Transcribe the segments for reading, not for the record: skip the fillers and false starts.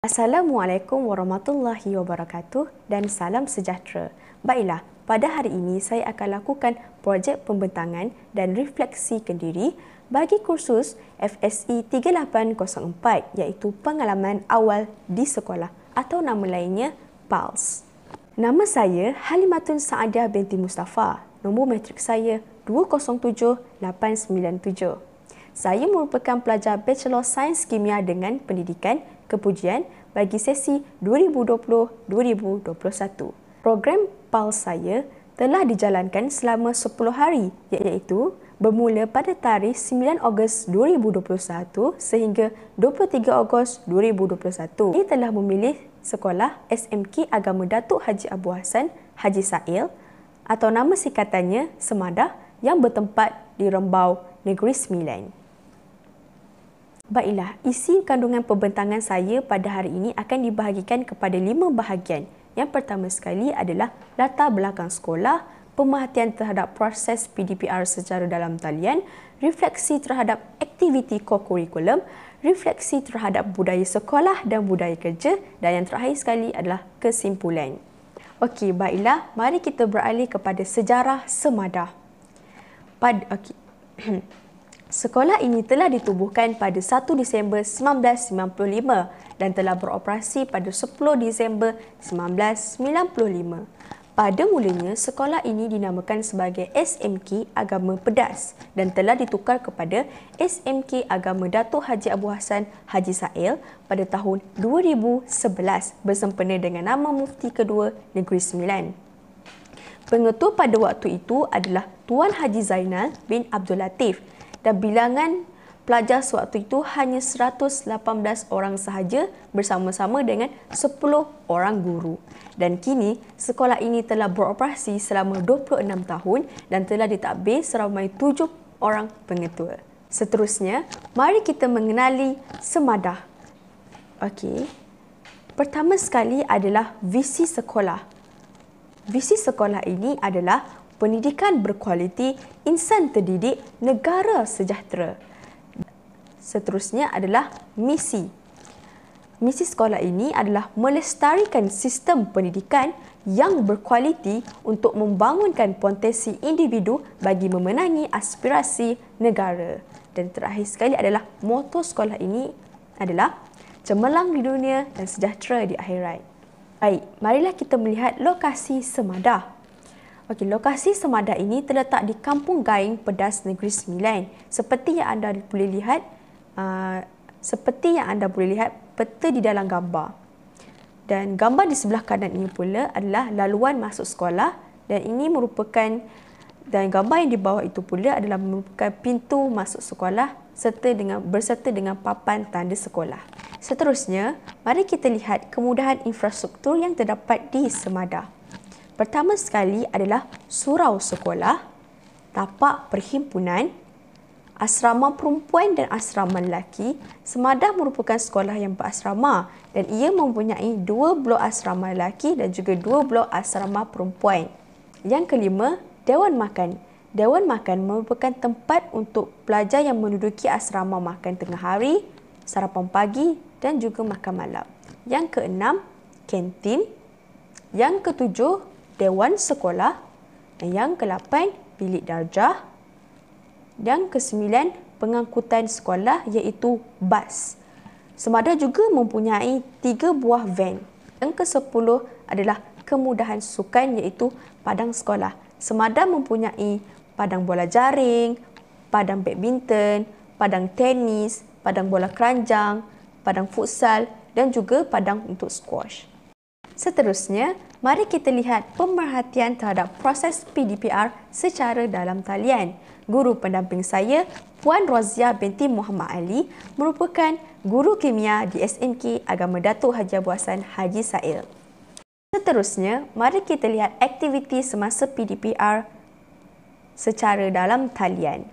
Assalamualaikum warahmatullahi wabarakatuh dan salam sejahtera. Baiklah, pada hari ini saya akan lakukan projek pembentangan dan refleksi kendiri bagi kursus FSE 3804 iaitu pengalaman awal di sekolah atau nama lainnya PALS. Nama saya Halimatun Saadah binti Mustafa. Nombor matrik saya 207897. Saya merupakan pelajar Bachelor Sains Kimia dengan pendidikan kepujian bagi sesi 2020-2021. Program PALS saya telah dijalankan selama 10 hari iaitu bermula pada tarikh 9 Ogos 2021 sehingga 23 Ogos 2021. Saya telah memilih sekolah SMK Agama Datuk Haji Abu Hassan Haji Sail atau nama singkatannya Semadah yang bertempat di Rembau, Negeri Sembilan. Baiklah, isi kandungan pembentangan saya pada hari ini akan dibahagikan kepada 5 bahagian. Yang pertama sekali adalah latar belakang sekolah, pemerhatian terhadap proses PDPR secara dalam talian, refleksi terhadap aktiviti co-kurikulum, refleksi terhadap budaya sekolah dan budaya kerja, dan yang terakhir sekali adalah kesimpulan. Okey, baiklah, mari kita beralih kepada sejarah Semadah. Sekolah ini telah ditubuhkan pada 1 Disember 1995 dan telah beroperasi pada 10 Disember 1995. Pada mulanya, sekolah ini dinamakan sebagai SMK Agama Pedas dan telah ditukar kepada SMK Agama Datuk Haji Abu Hassan Haji Sail pada tahun 2011 bersempena dengan nama Mufti Kedua Negeri Sembilan. Pengetua pada waktu itu adalah Tuan Haji Zainal bin Abdul Latif dan bilangan pelajar sewaktu itu hanya 118 orang sahaja bersama-sama dengan 10 orang guru. Dan kini, sekolah ini telah beroperasi selama 26 tahun dan telah ditadbir seramai 7 orang pengetua. Seterusnya, mari kita mengenali Semadah. Okey. Pertama sekali adalah visi sekolah. Visi sekolah ini adalah pendidikan berkualiti, insan terdidik, negara sejahtera. Seterusnya adalah misi. Misi sekolah ini adalah melestarikan sistem pendidikan yang berkualiti untuk membangunkan potensi individu bagi memenangi aspirasi negara. Dan terakhir sekali adalah moto sekolah ini adalah cemerlang di dunia dan sejahtera di akhirat. Baik, marilah kita melihat lokasi Semadah. Okey, lokasi Semadah ini terletak di Kampung Gaing, Pedas, Negeri Sembilan. Seperti yang anda boleh lihat, peta di dalam gambar. Dan gambar di sebelah kanan ini pula adalah laluan masuk sekolah dan gambar yang di bawah itu pula adalah merupakan pintu masuk sekolah berserta dengan papan tanda sekolah. Seterusnya, mari kita lihat kemudahan infrastruktur yang terdapat di Semadah. Pertama sekali adalah surau sekolah, tapak perhimpunan, asrama perempuan dan asrama lelaki. Semadah merupakan sekolah yang berasrama dan ia mempunyai 2 blok asrama lelaki dan juga 2 blok asrama perempuan. Yang kelima, Dewan Makan. Dewan Makan merupakan tempat untuk pelajar yang menduduki asrama makan tengah hari, sarapan pagi dan juga makan malam. Yang keenam, kantin. Yang ketujuh, Dewan Sekolah. Dan yang ke-8, bilik darjah. Yang ke-9, pengangkutan sekolah iaitu bas. Semadah juga mempunyai 3 buah van. Yang ke-10 adalah kemudahan sukan iaitu padang sekolah. Semadah mempunyai padang bola jaring, padang badminton, padang tenis, padang bola keranjang, padang futsal dan juga padang untuk squash. Seterusnya, mari kita lihat pemerhatian terhadap proses PDPR secara dalam talian. Guru pendamping saya, Puan Rozia binti Muhammad Ali, merupakan guru kimia di SMK Agama Datuk Haji Abu Hassan Haji Sail. Seterusnya, mari kita lihat aktiviti semasa PDPR secara dalam talian.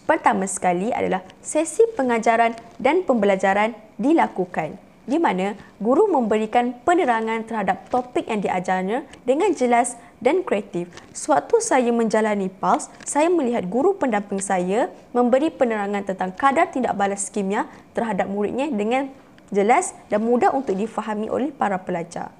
Pertama sekali adalah sesi pengajaran dan pembelajaran dilakukan, di mana guru memberikan penerangan terhadap topik yang diajarnya dengan jelas dan kreatif. Sewaktu saya menjalani PALS, saya melihat guru pendamping saya memberi penerangan tentang kadar tindak balas kimia terhadap muridnya dengan jelas dan mudah untuk difahami oleh para pelajar.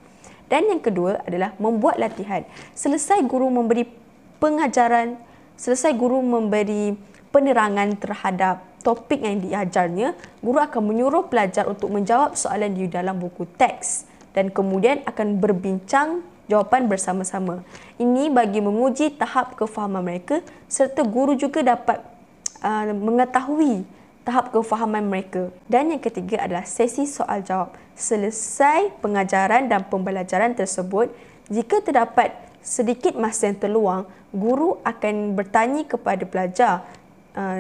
Dan yang kedua adalah membuat latihan. Selesai guru memberi pengajaran, selesai guru memberi penerangan terhadap topik yang diajarnya, guru akan menyuruh pelajar untuk menjawab soalan di dalam buku teks dan kemudian akan berbincang jawapan bersama-sama. Ini bagi menguji tahap kefahaman mereka serta guru juga dapat mengetahui tahap kefahaman mereka. Dan yang ketiga adalah sesi soal jawab. Selesai pengajaran dan pembelajaran tersebut, jika terdapat sedikit masa yang terluang, guru akan bertanya kepada pelajar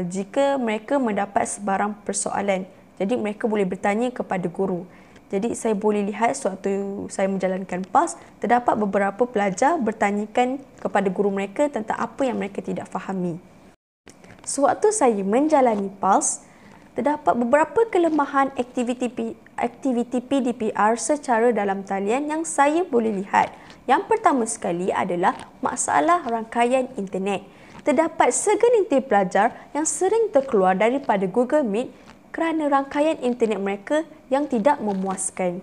jika mereka mendapat sebarang persoalan. Jadi mereka boleh bertanya kepada guru. Jadi saya boleh lihat sewaktu saya menjalankan PAS, terdapat beberapa pelajar bertanyakan kepada guru mereka tentang apa yang mereka tidak fahami. Sewaktu saya menjalani PAS, terdapat beberapa kelemahan aktiviti PDPR secara dalam talian yang saya boleh lihat. Yang pertama sekali adalah masalah rangkaian internet. Terdapat segelintir pelajar yang sering terkeluar daripada Google Meet kerana rangkaian internet mereka yang tidak memuaskan.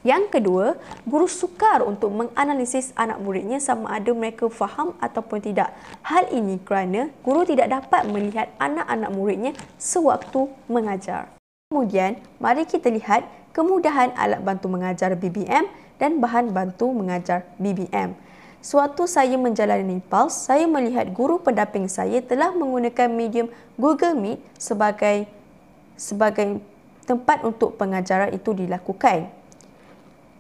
Yang kedua, guru sukar untuk menganalisis anak muridnya sama ada mereka faham ataupun tidak. Hal ini kerana guru tidak dapat melihat anak-anak muridnya sewaktu mengajar. Kemudian, mari kita lihat kemudahan alat bantu mengajar BBM dan bahan bantu mengajar BBM. Sewaktu saya menjalani PAS, saya melihat guru pendamping saya telah menggunakan medium Google Meet sebagai tempat untuk pengajaran itu dilakukan.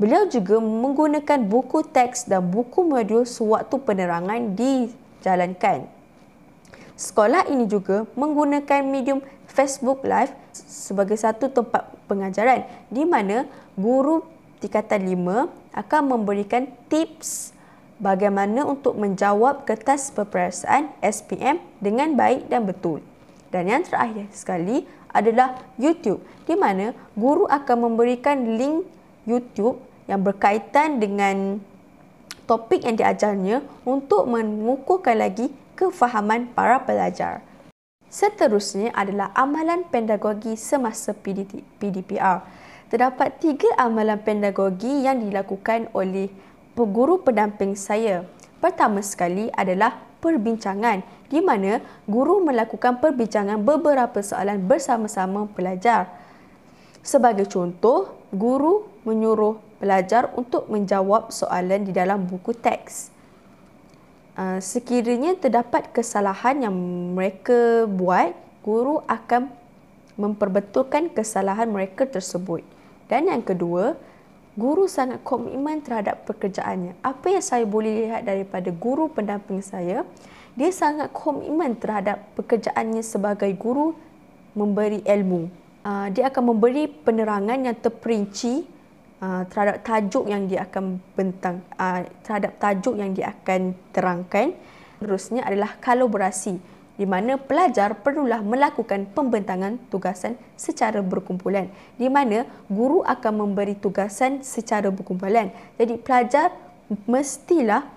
Beliau juga menggunakan buku teks dan buku modul sewaktu penerangan dijalankan. Sekolah ini juga menggunakan medium Facebook Live sebagai satu tempat pengajaran di mana guru tingkatan 5 akan memberikan tips bagaimana untuk menjawab kertas peperiksaan SPM dengan baik dan betul. Dan yang terakhir sekali adalah YouTube di mana guru akan memberikan link YouTube yang berkaitan dengan topik yang diajarnya untuk mengukuhkan lagi kefahaman para pelajar. Seterusnya adalah amalan pedagogi semasa PDPR. Terdapat 3 amalan pedagogi yang dilakukan oleh guru pendamping saya. Pertama sekali adalah perbincangan di mana guru melakukan perbincangan beberapa soalan bersama-sama pelajar. Sebagai contoh, guru menyuruh pelajar untuk menjawab soalan di dalam buku teks. Sekiranya terdapat kesalahan yang mereka buat, guru akan memperbetulkan kesalahan mereka tersebut. Dan yang kedua, guru sangat komitmen terhadap pekerjaannya. Apa yang saya boleh lihat daripada guru pendamping saya, dia sangat komitmen terhadap pekerjaannya sebagai guru memberi ilmu. Dia akan memberi penerangan yang terperinci terhadap tajuk yang dia akan terhadap tajuk yang dia akan terangkan. Terusnya adalah kolaborasi, di mana pelajar perlulah melakukan pembentangan tugasan secara berkumpulan, di mana guru akan memberi tugasan secara berkumpulan. Jadi pelajar mestilah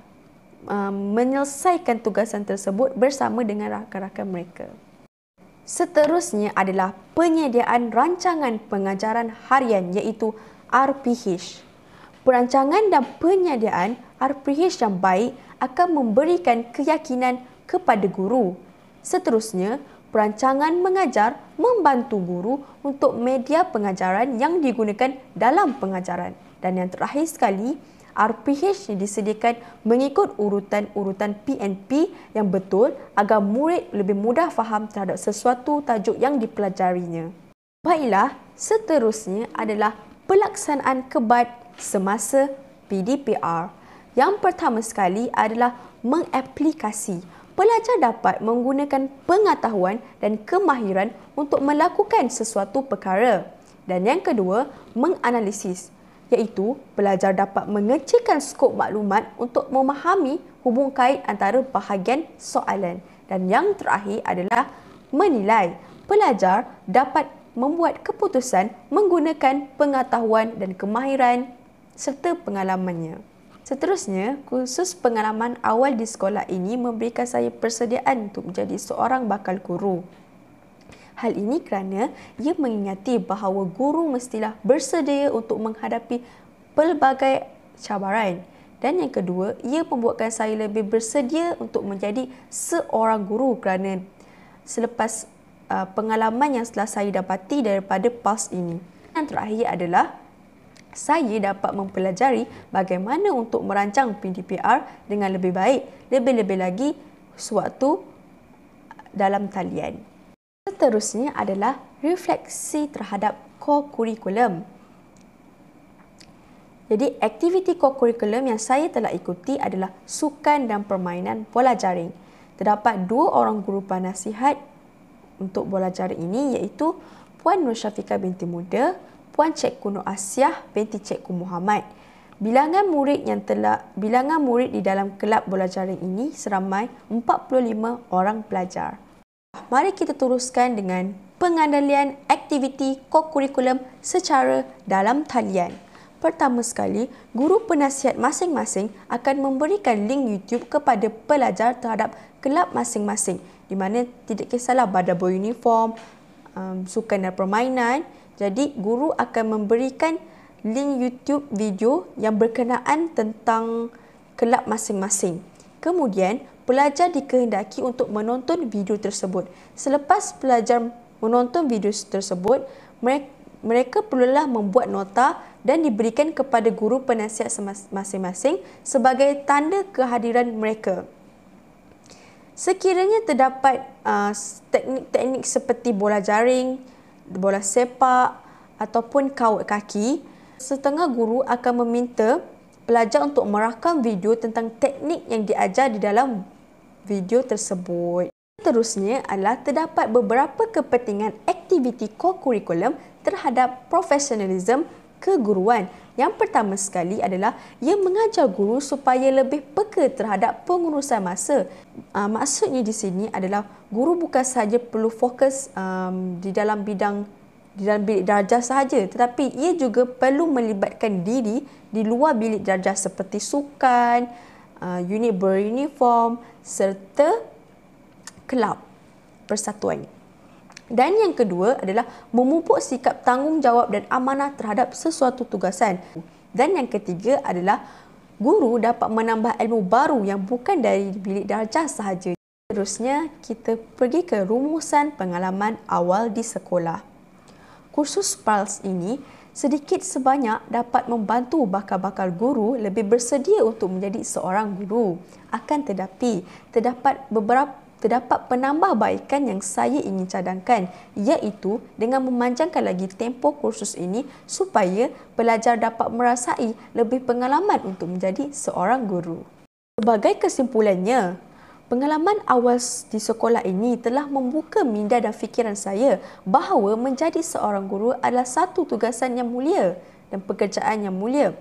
menyelesaikan tugasan tersebut bersama dengan rakan-rakan mereka. Seterusnya adalah penyediaan rancangan pengajaran harian iaitu RPH. Perancangan dan penyediaan RPH yang baik akan memberikan keyakinan kepada guru. Seterusnya, perancangan mengajar membantu guru untuk media pengajaran yang digunakan dalam pengajaran. Dan yang terakhir sekali, RPH disediakan mengikut urutan-urutan PNP yang betul agar murid lebih mudah faham terhadap sesuatu tajuk yang dipelajarinya. Baiklah, seterusnya adalah pelaksanaan kebat semasa PDPR. Yang pertama sekali adalah mengaplikasi. Pelajar dapat menggunakan pengetahuan dan kemahiran untuk melakukan sesuatu perkara. Dan yang kedua, menganalisis, iaitu pelajar dapat mengecilkan skop maklumat untuk memahami hubung kait antara bahagian soalan. Dan yang terakhir adalah menilai. Pelajar dapat membuat keputusan menggunakan pengetahuan dan kemahiran serta pengalamannya. Seterusnya, kursus pengalaman awal di sekolah ini memberikan saya persediaan untuk menjadi seorang bakal guru. Hal ini kerana ia mengingati bahawa guru mestilah bersedia untuk menghadapi pelbagai cabaran. Dan yang kedua, ia membuatkan saya lebih bersedia untuk menjadi seorang guru kerana selepas pengalaman yang telah saya dapati daripada PALS ini. Yang terakhir adalah saya dapat mempelajari bagaimana untuk merancang PDPR dengan lebih baik, lebih-lebih lagi sewaktu dalam talian. Seterusnya adalah refleksi terhadap core kurikulum. Jadi, aktiviti core kurikulum yang saya telah ikuti adalah sukan dan permainan bola jaring. Terdapat 2 orang guru penasihat untuk bola jaring ini, iaitu Puan Nur Syafiqah binti Muda, Puan Cikgu Nur Asiah binti Cikgu Muhammad. Bilangan murid di dalam kelab bola jaring ini seramai 45 orang pelajar. Mari kita teruskan dengan pengandalian aktiviti core kurikulum secara dalam talian. Pertama sekali, guru penasihat masing-masing akan memberikan link YouTube kepada pelajar terhadap kelab masing-masing, di mana tidak kisahlah badan beruniform, sukan dan permainan. Jadi, guru akan memberikan link YouTube video yang berkenaan tentang kelab masing-masing. Kemudian, pelajar dikehendaki untuk menonton video tersebut. Selepas pelajar menonton video tersebut, mereka perlulah membuat nota dan diberikan kepada guru penasihat masing-masing sebagai tanda kehadiran mereka. Sekiranya terdapat teknik-teknik seperti bola jaring, bola sepak ataupun kaut kaki, setengah guru akan meminta pelajar untuk merakam video tentang teknik yang diajar di dalam video tersebut. Seterusnya adalah terdapat beberapa kepentingan aktiviti core kurikulum terhadap profesionalisme keguruan. Yang pertama sekali adalah ia mengajar guru supaya lebih peka terhadap pengurusan masa. Maksudnya di sini adalah guru bukan sahaja perlu fokus di dalam bilik darjah sahaja, tetapi ia juga perlu melibatkan diri di luar bilik darjah seperti sukan, unit beruniform serta kelab persatuan. Dan yang kedua adalah memupuk sikap tanggungjawab dan amanah terhadap sesuatu tugasan. Dan yang ketiga adalah guru dapat menambah ilmu baru yang bukan dari bilik darjah sahaja. Seterusnya, kita pergi ke rumusan pengalaman awal di sekolah. Kursus PALS ini sedikit sebanyak dapat membantu bakal-bakal guru lebih bersedia untuk menjadi seorang guru. Akan tetapi, terdapat penambahbaikan yang saya ingin cadangkan, iaitu dengan memanjangkan lagi tempoh kursus ini supaya pelajar dapat merasai lebih pengalaman untuk menjadi seorang guru. Sebagai kesimpulannya, pengalaman awal di sekolah ini telah membuka minda dan fikiran saya bahawa menjadi seorang guru adalah satu tugasan yang mulia dan pekerjaan yang mulia.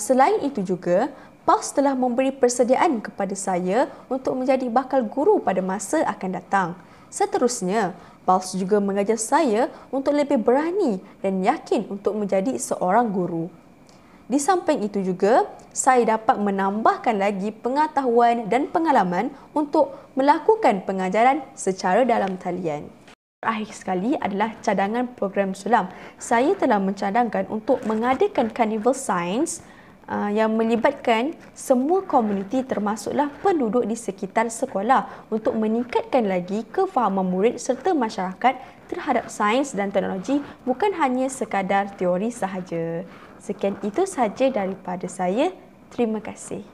Selain itu juga, PALS telah memberi persediaan kepada saya untuk menjadi bakal guru pada masa akan datang. Seterusnya, PALS juga mengajar saya untuk lebih berani dan yakin untuk menjadi seorang guru. Di samping itu juga, saya dapat menambahkan lagi pengetahuan dan pengalaman untuk melakukan pengajaran secara dalam talian. Terakhir sekali adalah cadangan program sulam. Saya telah mencadangkan untuk mengadakan Carnival Science yang melibatkan semua komuniti termasuklah penduduk di sekitar sekolah untuk meningkatkan lagi kefahaman murid serta masyarakat terhadap sains dan teknologi, bukan hanya sekadar teori sahaja. Sekian itu sahaja daripada saya. Terima kasih.